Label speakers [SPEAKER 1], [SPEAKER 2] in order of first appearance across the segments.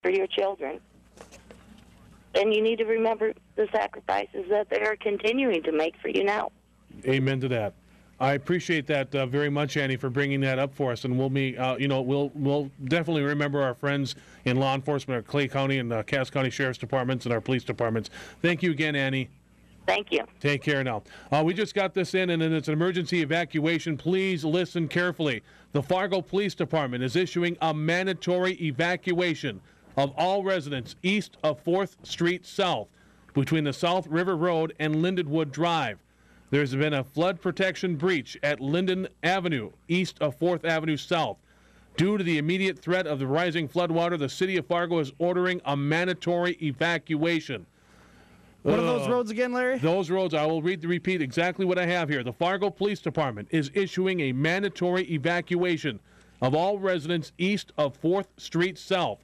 [SPEAKER 1] for your children. And you need to remember the sacrifices that they are continuing to make for you now.
[SPEAKER 2] Amen to that. I appreciate that very much, Annie, for bringing that up for us. And we'll definitely remember our friends in law enforcement, our Clay County and Cass County Sheriff's Departments and our police departments. Thank you again, Annie.
[SPEAKER 1] Thank you.
[SPEAKER 2] Take care now. We just got this in, and it's an emergency evacuation. Please listen carefully. The Fargo Police Department is issuing a mandatory evacuation of all residents east of 4th Street South between the South River Road and Lindenwood Drive. There's been a flood protection breach at Linden Avenue east of 4th Avenue South. Due to the immediate threat of the rising floodwater, the city of Fargo is ordering a mandatory evacuation.
[SPEAKER 3] What are those roads again, Larry?
[SPEAKER 2] Those roads, I will repeat exactly what I have here. The Fargo Police Department is issuing a mandatory evacuation of all residents east of 4th Street South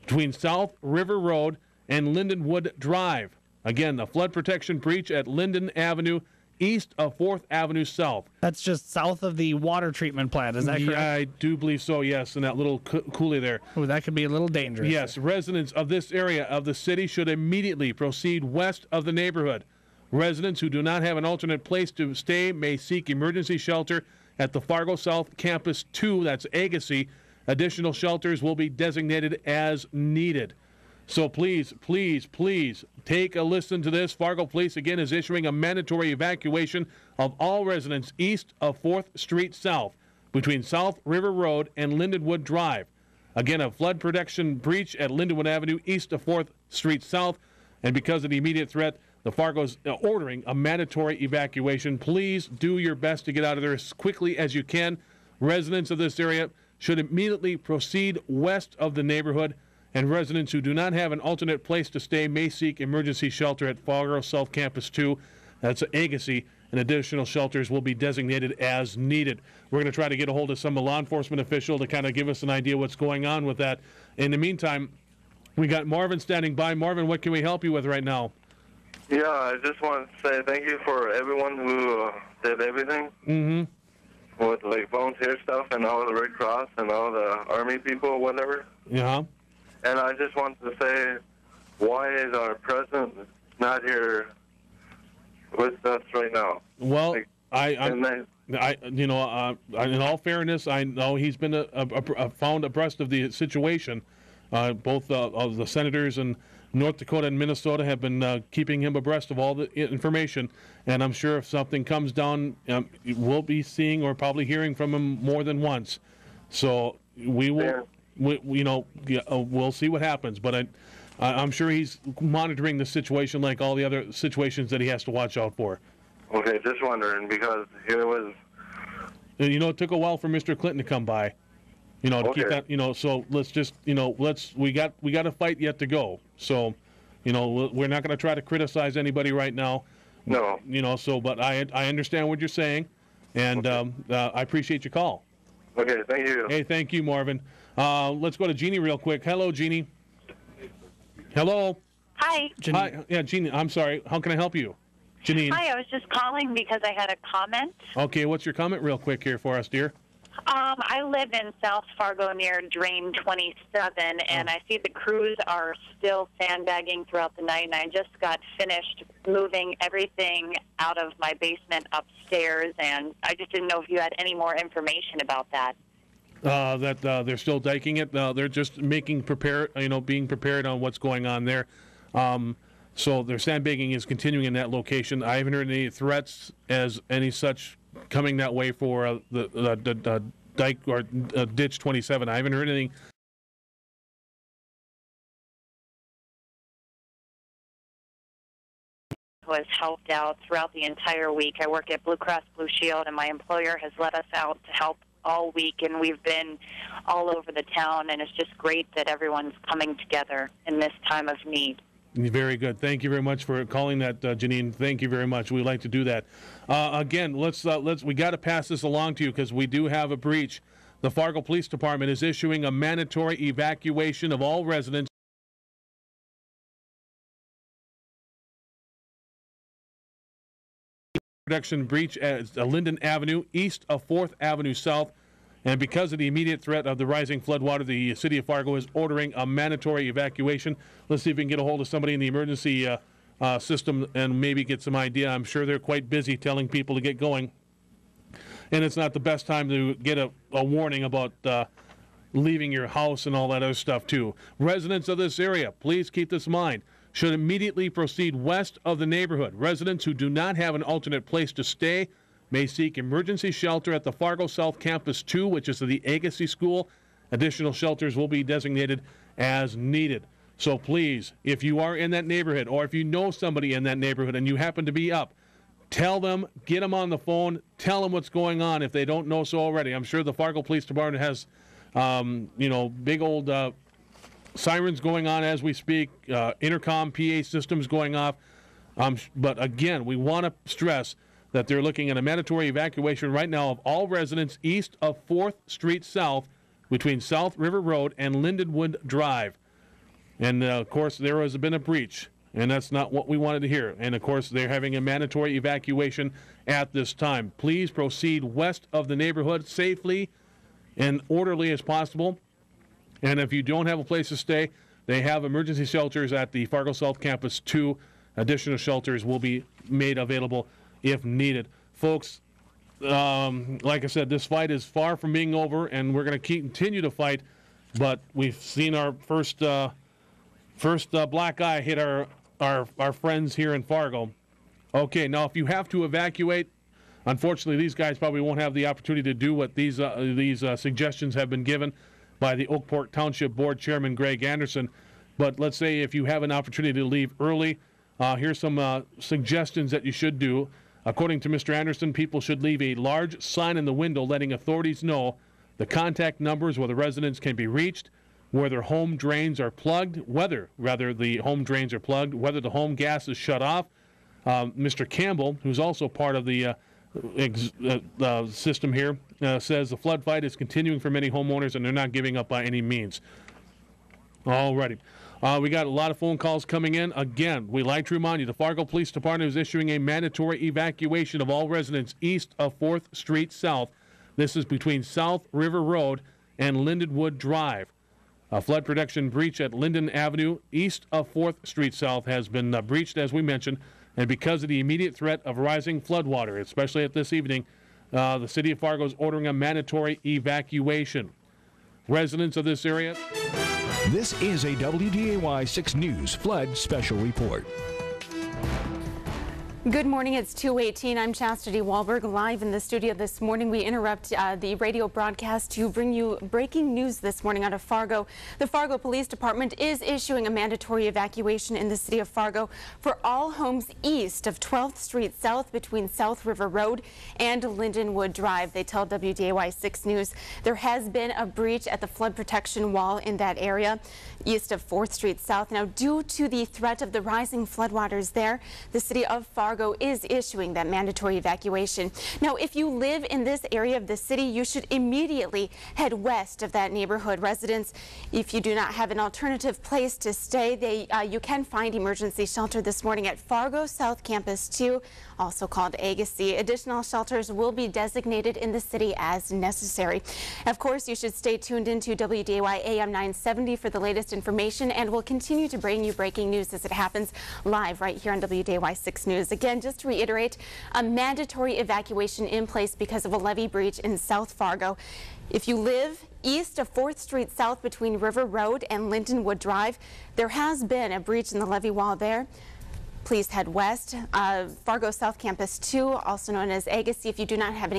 [SPEAKER 2] between South River Road and Lindenwood Drive. Again, the flood protection breach at Linden Avenue east of 4th Avenue South.
[SPEAKER 3] That's just south of the water treatment plant, is that correct?
[SPEAKER 2] Yeah, I do believe so, yes, in that little coulee there.
[SPEAKER 3] Oh, that could be a little dangerous.
[SPEAKER 2] Yes, residents of this area of the city should immediately proceed west of the neighborhood. Residents who do not have an alternate place to stay may seek emergency shelter at the Fargo South Campus 2, that's Agassiz. Additional shelters will be designated as needed. So please, please, please take a listen to this. Fargo Police, again, is issuing a mandatory evacuation of all residents east of 4th Street South between South River Road and Lindenwood Drive. Again, a flood protection breach at Lindenwood Avenue east of 4th Street South. And because of the immediate threat, the Fargo's ordering a mandatory evacuation. Please do your best to get out of there as quickly as you can. Residents of this area should immediately proceed west of the neighborhood, and residents who do not have an alternate place to stay may seek emergency shelter at Fargo South Campus 2. That's Agassiz, and additional shelters will be designated as needed. We're going to try to get a hold of some law enforcement official to kind of give us an idea what's going on with that. In the meantime, we got Marvin standing by. Marvin, what can we help you with right now?
[SPEAKER 4] Yeah, I just want to say thank you for everyone who did everything.
[SPEAKER 2] Mm-hmm.
[SPEAKER 4] With, like, volunteer stuff and all the Red Cross and all the Army people, whatever.
[SPEAKER 2] Yeah.
[SPEAKER 4] And I just want to say, why is our president not here with us right now?
[SPEAKER 2] Well,
[SPEAKER 4] like,
[SPEAKER 2] in all fairness, I know he's been found abreast of the situation. Both of the senators in North Dakota and Minnesota have been keeping him abreast of all the information. And I'm sure if something comes down, we'll be seeing or probably hearing from him more than once. So we will.
[SPEAKER 4] Yeah.
[SPEAKER 2] We'll see what happens, but I'm sure he's monitoring the situation like all the other situations that he has to watch out for.
[SPEAKER 4] Okay, just wondering, because it was...
[SPEAKER 2] And, it took a while for Mr. Clinton to come by, to keep that, so let's just, we got a fight yet to go. So, we're not going to try to criticize anybody right now.
[SPEAKER 4] No.
[SPEAKER 2] But I understand what you're saying, and I appreciate your call.
[SPEAKER 4] Okay, thank you.
[SPEAKER 2] Hey, thank you, Marvin. Let's go to Jeannie real quick. Hello, Jeannie. Hello.
[SPEAKER 5] Hi.
[SPEAKER 2] Hi. Yeah, Jeannie, I'm sorry. How can I help you? Janine.
[SPEAKER 5] Hi, I was just calling because I had a comment.
[SPEAKER 2] Okay, what's your comment real quick here for us, dear?
[SPEAKER 5] I live in South Fargo near Drain 27, and I see the crews are still sandbagging throughout the night, and I just got finished moving everything out of my basement upstairs, and I just didn't know if you had any more information about that.
[SPEAKER 2] That they're still diking it. They're just being prepared on what's going on there. So their sandbagging is continuing in that location. I haven't heard any threats as any such coming that way for the dike or ditch 27. I haven't heard anything.
[SPEAKER 5] Was helped out throughout the entire week. I work at Blue Cross Blue Shield, and my employer has let us out to help all week, and we've been all over the town, and it's just great that everyone's coming together in this time of need.
[SPEAKER 2] Very good. Thank you very much for calling that, Janine. Thank you very much. We'd like to do that. Again, we got to pass this along to you because we do have a breach. The Fargo Police Department is issuing a mandatory evacuation of all residents. Protection breach at Linden Avenue east of 4th Avenue South. And because of the immediate threat of the rising floodwater, the city of Fargo is ordering a mandatory evacuation. Let's see if we can get a hold of somebody in the emergency system and maybe get some idea. I'm sure they're quite busy telling people to get going. And it's not the best time to get a warning about leaving your house and all that other stuff, too. Residents of this area, please keep this in mind, should immediately proceed west of the neighborhood. Residents who do not have an alternate place to stay may seek emergency shelter at the Fargo South Campus 2, which is the Agassiz School. Additional shelters will be designated as needed. So please, if you are in that neighborhood or if you know somebody in that neighborhood and you happen to be up, tell them, get them on the phone, tell them what's going on if they don't know so already. I'm sure the Fargo Police Department has, big old sirens going on as we speak, intercom PA systems going off. But again, we want to stress that they're looking at a mandatory evacuation right now of all residents east of 4th Street South between South River Road and Lindenwood Drive. And, of course, there has been a breach, and that's not what we wanted to hear. And, of course, they're having a mandatory evacuation at this time. Please proceed west of the neighborhood safely and orderly as possible. And if you don't have a place to stay, they have emergency shelters at the Fargo South Campus 2. Additional shelters will be made available if needed. Folks, like I said, this fight is far from being over, and we're going to continue to fight. But we've seen our first black eye hit our friends here in Fargo. Okay, now if you have to evacuate, unfortunately these guys probably won't have the opportunity to do what these suggestions have been given by the Oak Park Township Board Chairman Greg Anderson. But let's say if you have an opportunity to leave early, here's some suggestions that you should do. According to Mr. Anderson, people should leave a large sign in the window letting authorities know the contact numbers where the residents can be reached, where their home drains are plugged, whether the home home gas is shut off. Mr. Campbell, who's also part of the system here, says the flood fight is continuing for many homeowners and they're not giving up by any means. Alrighty. We got a lot of phone calls coming in. Again, we like to remind you, the Fargo Police Department is issuing a mandatory evacuation of all residents east of 4th Street South. This is between South River Road and Lindenwood Drive. A flood protection breach at Linden Avenue east of 4th Street South has been breached, as we mentioned, and because of the immediate threat of rising floodwater, especially at this evening, the city of Fargo is ordering a mandatory evacuation. Residents of this area...
[SPEAKER 6] This is a WDAY 6 News Flood Special Report.
[SPEAKER 7] Good morning. It's 2:18. I'm Chastity Wahlberg, live in the studio this morning. We interrupt the radio broadcast to bring you breaking news this morning out of Fargo. The Fargo Police Department is issuing a mandatory evacuation in the city of Fargo for all homes east of 12th Street South between South River Road and Lindenwood Drive. They tell WDAY 6 News there has been a breach at the flood protection wall in that area east of 4th Street South. Now, due to the threat of the rising floodwaters there, the city of Fargo is issuing that mandatory evacuation. Now, if you live in this area of the city, you should immediately head west of that neighborhood. Residents, if you do not have an alternative place to stay, you can find emergency shelter this morning at Fargo South Campus 2, also called Agassiz. Additional shelters will be designated in the city as necessary. Of course, you should stay tuned into WDAY-AM 970 for the latest information, and we'll continue to bring you breaking news as it happens live right here on WDAY 6 News. Again, just to reiterate, a mandatory evacuation in place because of a levee breach in South Fargo. If you live east of 4th Street South between River Road and Lindenwood Drive, there has been a breach in the levee wall there. Please head west. Fargo South Campus 2, also known as Agassiz, if you do not have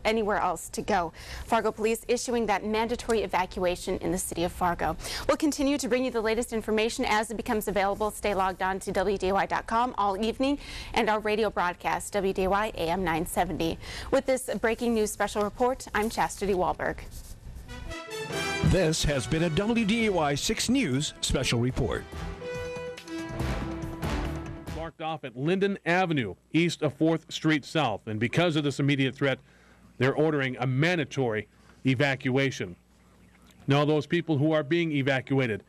[SPEAKER 7] anywhere else to go. Fargo Police issuing that mandatory evacuation in the city of Fargo. We'll continue to bring you the latest information as it becomes available. Stay logged on to WDAY.com all evening and our radio broadcast, WDAY-AM 970. With this breaking news special report, I'm Chastity Wahlberg.
[SPEAKER 6] This has been a WDAY 6 News Special Report.
[SPEAKER 2] Marked off at Linden Avenue, east of 4th Street South. And because of this immediate threat, they're ordering a mandatory evacuation. Now, those people who are being evacuated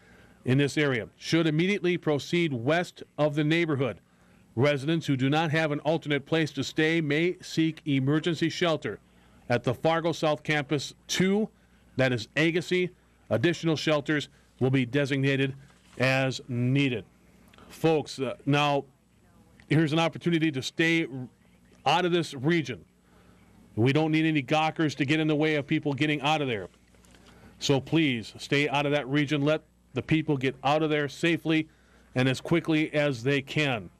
[SPEAKER 2] in this area should immediately proceed west of the neighborhood. Residents who do not have an alternate place to stay may seek emergency shelter at the Fargo South Campus 2, that is Agassiz. Additional shelters will be designated as needed. Folks, now here's an opportunity to stay out of this region. We don't need any gawkers to get in the way of people getting out of there. So please stay out of that region. Let the people get out of there safely and as quickly as they can.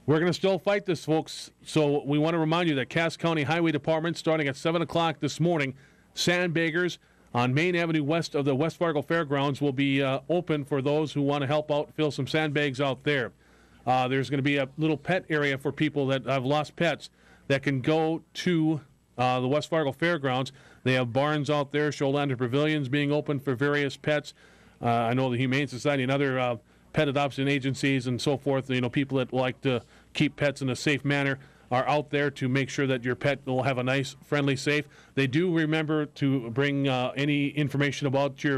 [SPEAKER 2] We're going to still fight this, folks. So we want to remind you that Cass County Highway Department, starting at 7 o'clock this morning, sandbaggers on Main Avenue west of the West Fargo Fairgrounds will be open for those who want to help out fill some sandbags out there. There's going to be a little pet area for people that have lost pets that can go to the West Fargo Fairgrounds. They have barns out there, Shoalhander pavilions being open for various pets. I know the Humane Society and other pet adoption agencies and so forth, people that like to keep pets in a safe manner are out there to make sure that your pet will have a nice, friendly, safe. They do remember to bring any information about your